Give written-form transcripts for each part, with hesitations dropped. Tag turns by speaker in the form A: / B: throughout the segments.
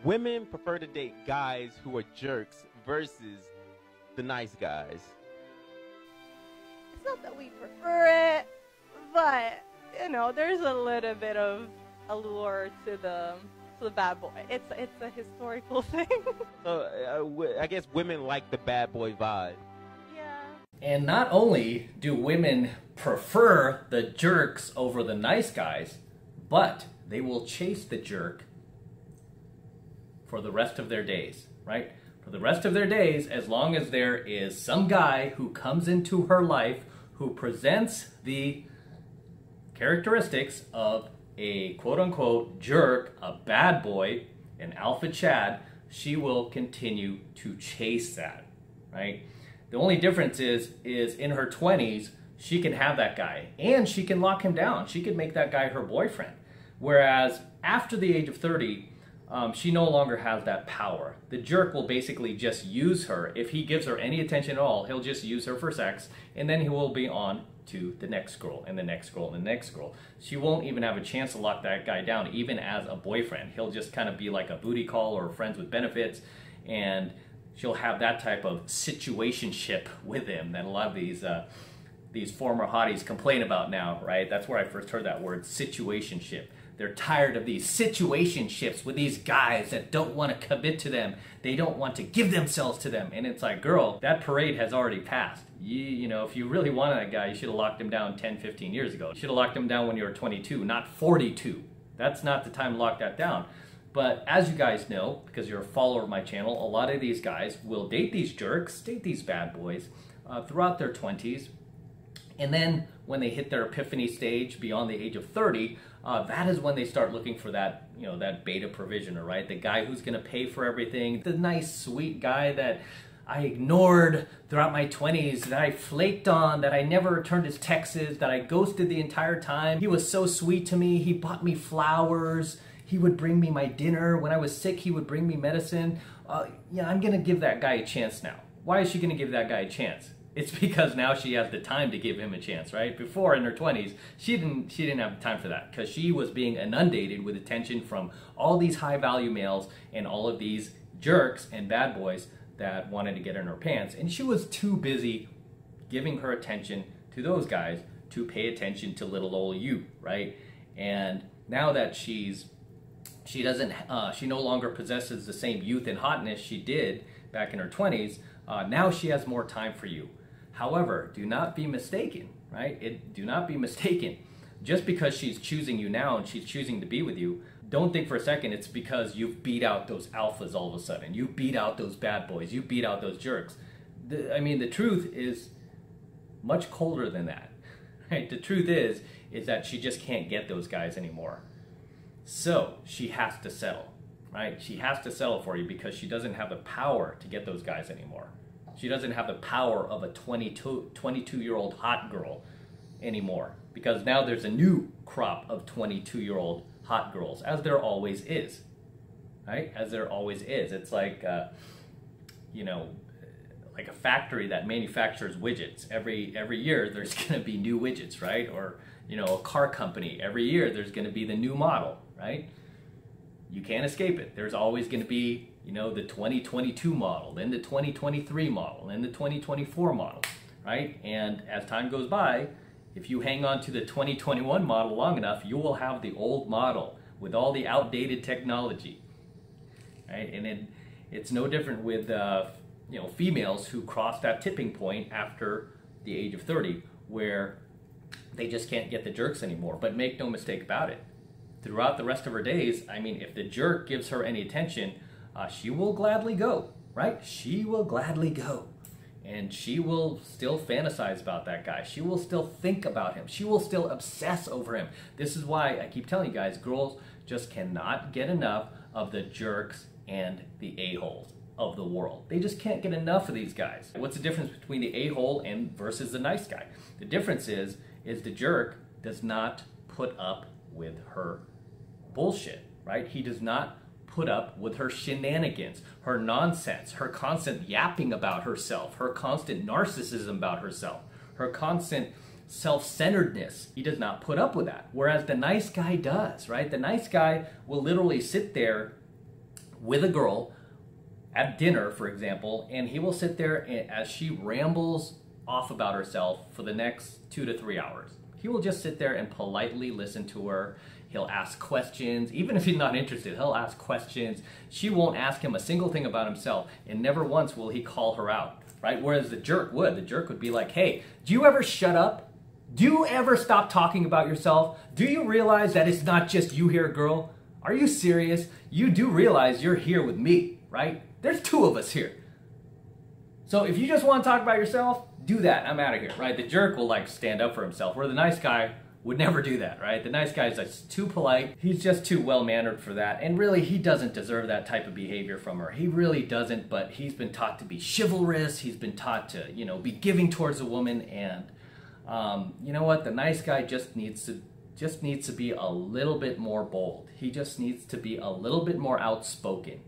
A: Women prefer to date guys who are jerks versus the nice guys.
B: It's not that we prefer it, but you know, there's a little bit of allure to the bad boy. It's a historical thing.
A: So I guess women like the bad boy vibe.
B: Yeah.
C: And not only do women prefer the jerks over the nice guys, but they will chase the jerk for the rest of their days, right? For the rest of their days, as long as there is some guy who comes into her life who presents the characteristics of a quote-unquote jerk, a bad boy, an alpha Chad, she will continue to chase that, right? The only difference is in her 20s, she can have that guy and she can lock him down. She can make that guy her boyfriend. Whereas after the age of 30, she no longer has that power. The jerk will basically just use her. If he gives her any attention at all, he'll just use her for sex, and then he will be on to the next girl, and the next girl, and the next girl. She won't even have a chance to lock that guy down, even as a boyfriend. He'll just kind of be like a booty call or friends with benefits, and she'll have that type of situationship with him that a lot of these former hotties complain about now, right? That's where I first heard that word, situationship. They're tired of these situationships with these guys that don't want to commit to them. They don't want to give themselves to them. And it's like, girl, that parade has already passed. You know, if you really wanted that guy, you should have locked him down 10, 15 years ago. You should have locked him down when you were 22, not 42. That's not the time to lock that down. But as you guys know, because you're a follower of my channel, a lot of these guys will date these jerks, date these bad boys throughout their 20s. And then when they hit their epiphany stage beyond the age of 30, that is when they start looking for that, you know, that beta provisioner, right? The guy who's going to pay for everything, the nice, sweet guy that I ignored throughout my 20s, that I flaked on, that I never returned his texts, that I ghosted the entire time. He was so sweet to me. He bought me flowers. He would bring me my dinner. When I was sick, he would bring me medicine. Yeah, I'm going to give that guy a chance now. Why is she going to give that guy a chance? It's because now she has the time to give him a chance, right? Before, in her 20s, she didn't have time for that because she was being inundated with attention from all these high-value males and all of these jerks and bad boys that wanted to get in her pants. And she was too busy giving her attention to those guys to pay attention to little old you, right? And now that she no longer possesses the same youth and hotness she did back in her 20s, now she has more time for you. However, do not be mistaken, right? Do not be mistaken. Just because she's choosing you now and she's choosing to be with you, don't think for a second it's because you've beat out those alphas all of a sudden. You beat out those bad boys. You beat out those jerks. I mean, the truth is much colder than that, right? The truth is that she just can't get those guys anymore. So she has to settle, right? She has to settle for you because she doesn't have the power to get those guys anymore. She doesn't have the power of a 22-year-old hot girl anymore because now there's a new crop of 22-year-old hot girls, as there always is, right? As there always is. It's like, you know, like a factory that manufactures widgets. Every year there's going to be new widgets, right? Or, you know, a car company. Every year there's going to be the new model, right? You can't escape it. There's always going to be, you know, the 2022 model, then the 2023 model, then the 2024 model, right? And as time goes by, if you hang on to the 2021 model long enough, you will have the old model with all the outdated technology, right? And then it's no different with, you know, females who cross that tipping point after the age of 30, where they just can't get the jerks anymore. But make no mistake about it. Throughout the rest of her days, I mean, if the jerk gives her any attention, she will gladly go, right? She will gladly go. And she will still fantasize about that guy. She will still think about him. She will still obsess over him. This is why I keep telling you guys, girls just cannot get enough of the jerks and the a-holes of the world. They just can't get enough of these guys. What's the difference between the a-hole and versus the nice guy? The difference is the jerk does not put up with her bullshit, right? He does not put up with her shenanigans, her nonsense, her constant yapping about herself, her constant narcissism about herself, her constant self-centeredness. He does not put up with that. Whereas the nice guy does, right? The nice guy will literally sit there with a girl at dinner, for example, and he will sit there as she rambles off about herself for the next 2 to 3 hours. He will just sit there and politely listen to her. He'll ask questions. Even if he's not interested, he'll ask questions. She won't ask him a single thing about himself, and never once will he call her out, right? Whereas the jerk would. The jerk would be like, hey, do you ever shut up? Do you ever stop talking about yourself? Do you realize that it's not just you here, girl? Are you serious? You do realize you're here with me, right? There's 2 of us here. So if you just want to talk about yourself, do that. I'm out of here, right? The jerk will like stand up for himself, where the nice guy would never do that, right? The nice guy is like too polite. He's just too well-mannered for that. And really, he doesn't deserve that type of behavior from her. He really doesn't, but he's been taught to be chivalrous. He's been taught to, you know, be giving towards a woman. And you know what? The nice guy just needs to be a little bit more bold. He just needs to be a little bit more outspoken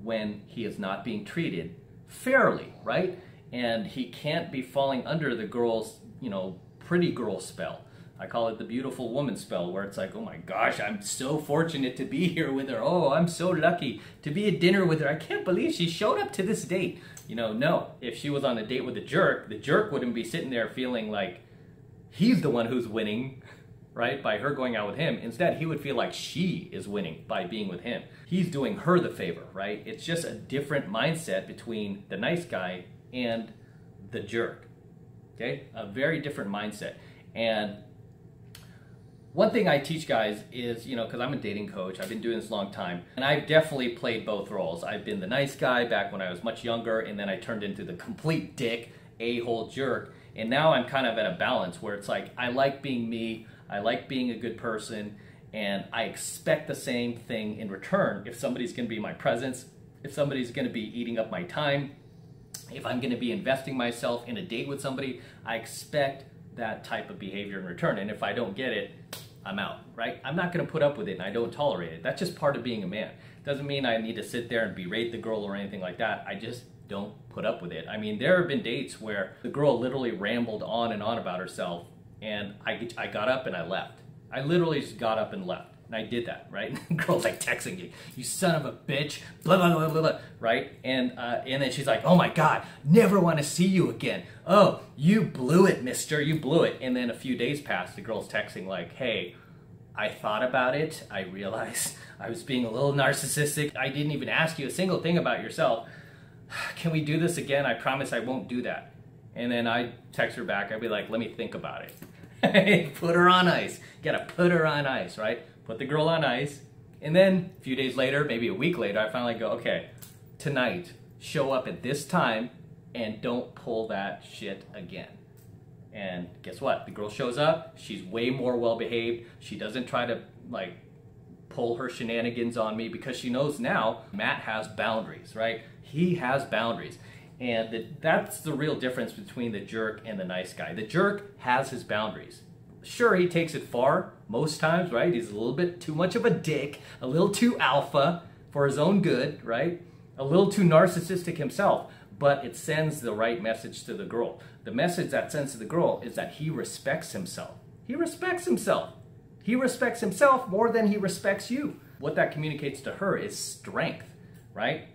C: when he is not being treated fairly, right? And he can't be falling under the girl's, you know, pretty girl spell. I call it the beautiful woman spell, where it's like, oh my gosh, I'm so fortunate to be here with her. Oh, I'm so lucky to be at dinner with her. I can't believe she showed up to this date. You know, no. If she was on a date with the jerk wouldn't be sitting there feeling like he's the one who's winning, right, by her going out with him. Instead, he would feel like she is winning by being with him. He's doing her the favor, right? It's just a different mindset between the nice guy and the jerk, okay? A very different mindset. And one thing I teach guys is, you know, because I'm a dating coach, I've been doing this a long time, and I've definitely played both roles. I've been the nice guy back when I was much younger, and then I turned into the complete dick, a-hole jerk, and now I'm kind of at a balance where it's like, I like being me, I like being a good person, and I expect the same thing in return. If somebody's going to be my presence, if somebody's going to be eating up my time, if I'm going to be investing myself in a date with somebody, I expect that type of behavior in return. And if I don't get it, I'm out, right? I'm not going to put up with it, and I don't tolerate it. That's just part of being a man. Doesn't mean I need to sit there and berate the girl or anything like that. I just don't put up with it. I mean, there have been dates where the girl literally rambled on and on about herself, and I got up and I left. I literally just got up and left. And I did that, right? The girl's like texting you, you son of a bitch, blah, blah, blah, blah, blah, right? And then she's like, oh my God, never want to see you again. Oh, you blew it, mister, you blew it. And then a few days passed, the girl's texting like, hey, I thought about it. I realized I was being a little narcissistic. I didn't even ask you a single thing about yourself. Can we do this again? I promise I won't do that. And then I text her back. I'd be like, let me think about it. Put her on ice. You gotta put her on ice, right? Put the girl on ice. And then a few days later, maybe a week later, I finally go, okay, tonight, show up at this time and don't pull that shit again. And guess what? The girl shows up. She's way more well-behaved. She doesn't try to, like, pull her shenanigans on me because she knows now Matt has boundaries, right? He has boundaries. And that's the real difference between the jerk and the nice guy. The jerk has his boundaries. Sure, he takes it far most times, right? He's a little bit too much of a dick, a little too alpha for his own good, right? A little too narcissistic himself, but it sends the right message to the girl. The message that sends to the girl is that he respects himself. He respects himself. He respects himself more than he respects you. What that communicates to her is strength, right?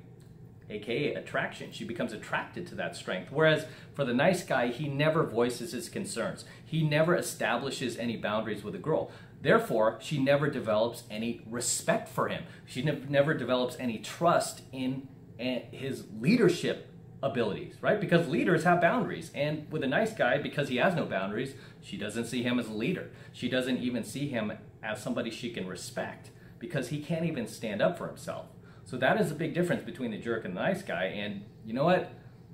C: AKA attraction. She becomes attracted to that strength. Whereas for the nice guy, he never voices his concerns. He never establishes any boundaries with a girl. Therefore, she never develops any respect for him. She never develops any trust in his leadership abilities, right? Because leaders have boundaries. And with a nice guy, because he has no boundaries, she doesn't see him as a leader. She doesn't even see him as somebody she can respect because he can't even stand up for himself. So that is a big difference between the jerk and the nice guy. And you know what?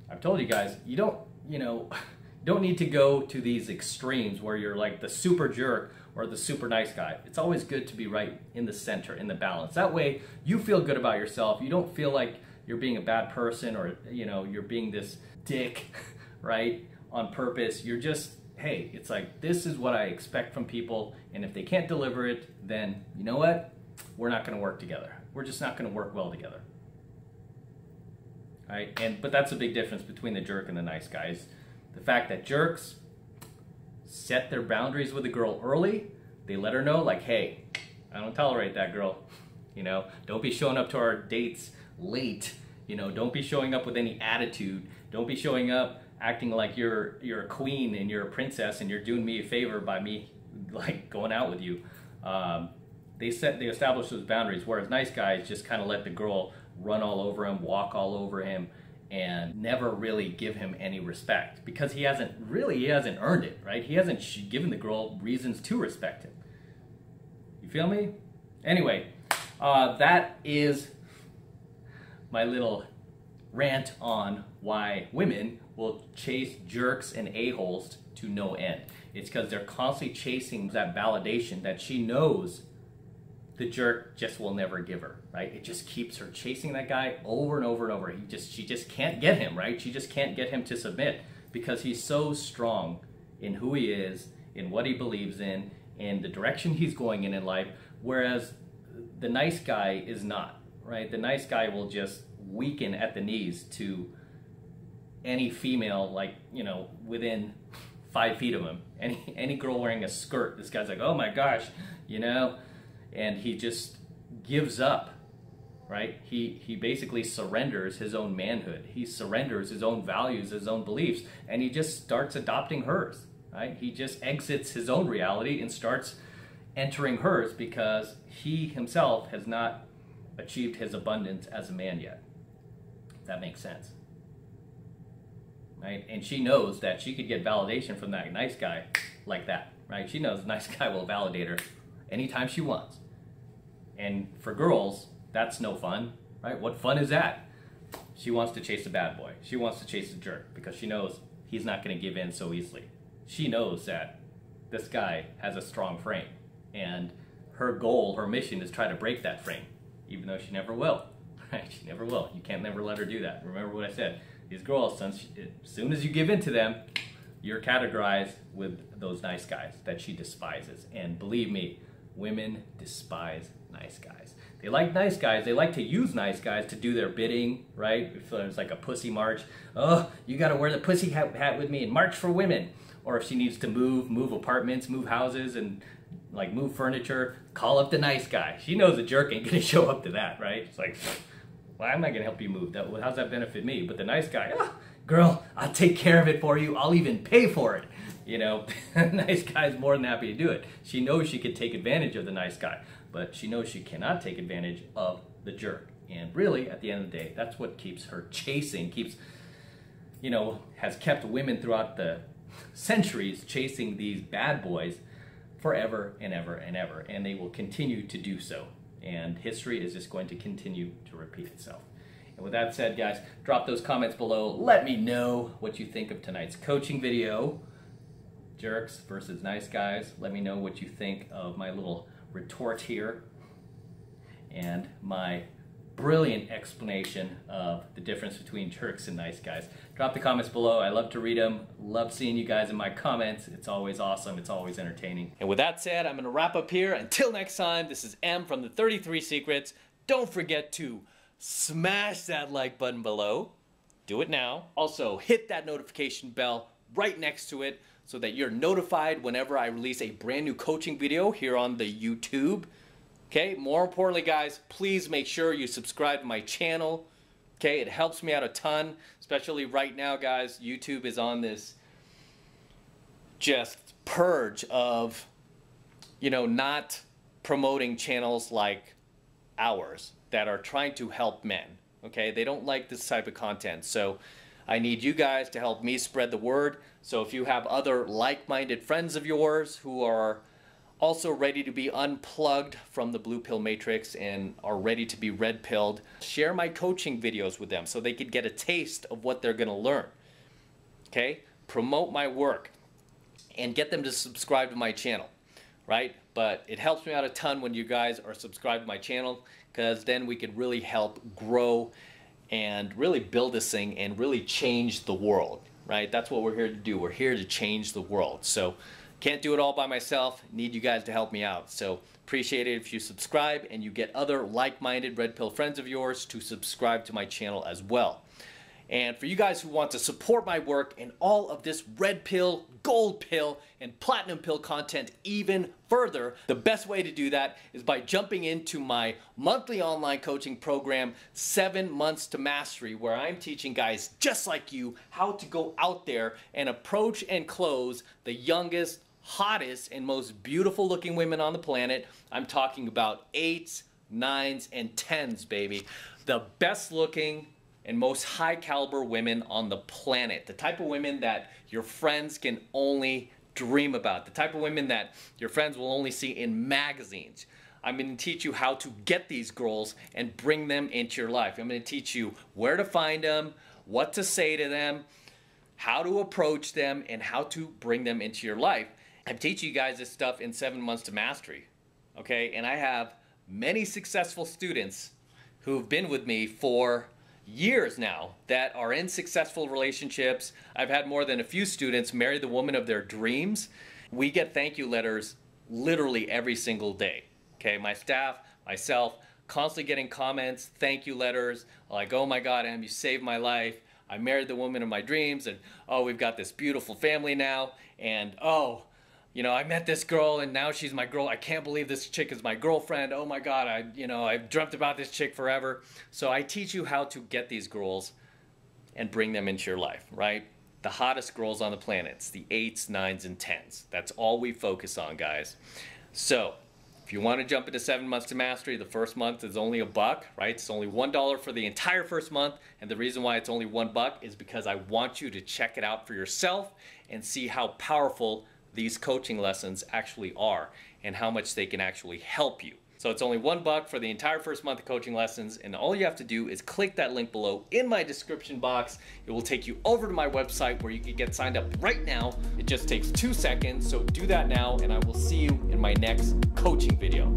C: I've told you guys, you don't need to go to these extremes where you're like the super jerk or the super nice guy. It's always good to be right in the center, in the balance. That way you feel good about yourself. You don't feel like you're being a bad person or, you're being this dick, right, on purpose. You're just, hey, it's like, this is what I expect from people. And if they can't deliver it, then you know what? We're not going to work together. We're just not going to work well together. All right? But that's a big difference between the jerk and the nice guys. The fact that jerks set their boundaries with a girl early. They let her know, like, hey, I don't tolerate that girl. You know, don't be showing up to our dates late. You know, don't be showing up with any attitude. Don't be showing up acting like you're a queen and you're a princess and you're doing me a favor by me like going out with you. They established those boundaries, whereas nice guys just kind of let the girl run all over him, walk all over him, and never really give him any respect because he hasn't earned it, right? He hasn't given the girl reasons to respect him. You feel me? Anyway, that is my little rant on why women will chase jerks and a-holes to no end. It's because they're constantly chasing that validation that she knows the jerk just will never give her, right? It just keeps her chasing that guy over and over and over. She just can't get him, right? She just can't get him to submit because he's so strong in who he is, in what he believes in the direction he's going in life, whereas the nice guy is not, right? The nice guy will just weaken at the knees to any female, like, you know, within 5 feet of him. Any girl wearing a skirt, this guy's like, oh my gosh, you know, and he just gives up, right? He basically surrenders his own manhood. He surrenders his own values, his own beliefs, and he just starts adopting hers, right? He just exits his own reality and starts entering hers because he himself has not achieved his abundance as a man yet. That makes sense. Right? And she knows that she could get validation from that nice guy like that, right? She knows the nice guy will validate her anytime she wants. And for girls, that's no fun, right? What fun is that? She wants to chase a bad boy. She wants to chase a jerk because she knows he's not going to give in so easily. She knows that this guy has a strong frame, and her goal, her mission is try to break that frame, even though she never will, right? She never will. You can't never let her do that. Remember what I said. These girls, as soon as you give in to them, you're categorized with those nice guys that she despises. And believe me, women despise nice guys. They like nice guys. They like to use nice guys to do their bidding, right? If there's like a pussy march, oh, you got to wear the pussy hat with me and march for women. Or if she needs to move apartments, move houses, and like move furniture, call up the nice guy. She knows a jerk ain't gonna show up to that, right? It's like, why am I gonna help you move? How's that benefit me? But the nice guy, oh, girl, I'll take care of it for you. I'll even pay for it. You know, nice guy's more than happy to do it. She knows she could take advantage of the nice guy, but she knows she cannot take advantage of the jerk. And really, at the end of the day, that's what keeps her chasing, has kept women throughout the centuries chasing these bad boys forever and ever and ever. And they will continue to do so. And history is just going to continue to repeat itself. And with that said, guys, drop those comments below. Let me know what you think of tonight's coaching video. Jerks versus nice guys. Let me know what you think of my little retort here and my brilliant explanation of the difference between jerks and nice guys. Drop the comments below. I love to read them. Love seeing you guys in my comments. It's always awesome. It's always entertaining. And with that said, I'm going to wrap up here. Until next time, this is M from the 33 Secrets. Don't forget to smash that like button below. Do it now. Also, hit that notification bell right next to it so that you're notified whenever I release a brand new coaching video here on the YouTube. Okay, more importantly, guys, please make sure you subscribe to my channel. Okay, it helps me out a ton, especially right now, guys. YouTube is on this just purge of, not promoting channels like ours that are trying to help men. Okay, they don't like this type of content. So I need you guys to help me spread the word. So if you have other like-minded friends of yours who are also ready to be unplugged from the blue pill matrix and are ready to be red pilled, share my coaching videos with them so they could get a taste of what they're going to learn. Okay? Promote my work and get them to subscribe to my channel, right? But it helps me out a ton when you guys are subscribed to my channel, because then we could really help grow and really build this thing and really change the world, right? That's what we're here to do. We're here to change the world. So can't do it all by myself. Need you guys to help me out. So appreciate it if you subscribe and you get other like-minded red pill friends of yours to subscribe to my channel as well. And for you guys who want to support my work and all of this red pill gold pill and platinum pill content even further, the best way to do that is by jumping into my monthly online coaching program, 7 Months to Mastery, where I'm teaching guys just like you how to go out there and approach and close the youngest, hottest, and most beautiful looking women on the planet. I'm talking about 8s, 9s, and 10s, baby. The best looking and most high caliber women on the planet. The type of women that your friends can only dream about. The type of women that your friends will only see in magazines. I'm going to teach you how to get these girls and bring them into your life. I'm going to teach you where to find them, what to say to them, how to approach them, and how to bring them into your life. I'm teaching you guys this stuff in 7 Months to Mastery. Okay, and I have many successful students who've been with me for years now that are in successful relationships. I've had more than a few students marry the woman of their dreams. We get thank you letters literally every single day. Okay, my staff, myself, constantly getting comments, thank you letters, like, oh my God, Em, you saved my life. I married the woman of my dreams, and oh, we've got this beautiful family now, and oh, you know, I met this girl and now she's my girl. I can't believe this chick is my girlfriend. Oh my God, I've dreamt about this chick forever. So I teach you how to get these girls and bring them into your life, right? The hottest girls on the planet. It's the 8s, 9s, and 10s. That's all we focus on, guys. So if you want to jump into 7 Months to Mastery, the first month is only $1, right? It's only $1 for the entire first month. And the reason why it's only $1 is because I want you to check it out for yourself and see how powerful these coaching lessons actually are and how much they can actually help you. So it's only $1 for the entire first month of coaching lessons, and all you have to do is click that link below in my description box. It will take you over to my website where you can get signed up right now. It just takes 2 seconds, so do that now, and I will see you in my next coaching video.